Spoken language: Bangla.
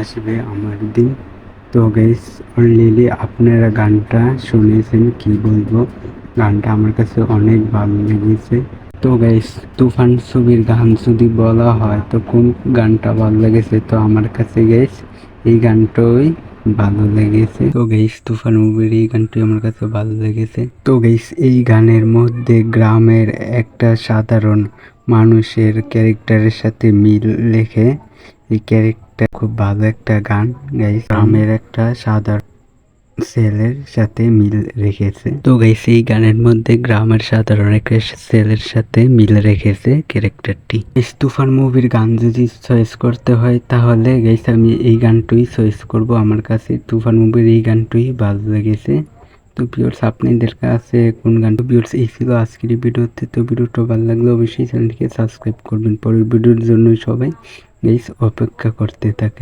আসবে আমার দিন। তো গাইস অলরেডি আপনারা গানটা শুনেছেন, কি বলবো, গানটা আমার কাছে অনেক ভালো লেগেছে। তো গাইস তুফান ছবির গান যদি বলা হয় তো কোন গানটা ভালো লেগেছে, তো আমার কাছে গাইস এই গানটাই ভালো লেগেছে। তো গাইস তুফান মুভির এই গানটি আমার কাছে ভালো লেগেছে। তো গাইস এই গানের মধ্যে গ্রামের একটা সাধারণ মানুষের ক্যারেক্টারের সাথে মিল রেখে এই ক্যারেক্টার খুব ভালো একটা গান গাইস, গ্রামের একটা সাধারণ ছেলের সাথে মিল রেখেছে। তো গাইস এই গানের মধ্যে গ্রামের সাধারণ একটা ছেলের সাথে মিল রেখেছে ক্যারেক্টারটি। তুফান মুভির গান যদি চয়েস করতে হয় তাহলে গাইস আমি এই গানটাই চয়েস করব। আমার কাছে তুফান মুভির এই গানটাই ভালো লেগেছে। তো ভিউয়ার্স আপনাদের কাছে কোন গান? তো ভিউয়ার্স এই ছিল আজকের ভিডিওতে। তো ভিডিওটা ভালো লাগলে অবশ্যই চ্যানেলটিকে সাবস্ক্রাইব করবেন। পরের ভিডিওর জন্য সবাই গাইস অপেক্ষা করতে থাকে।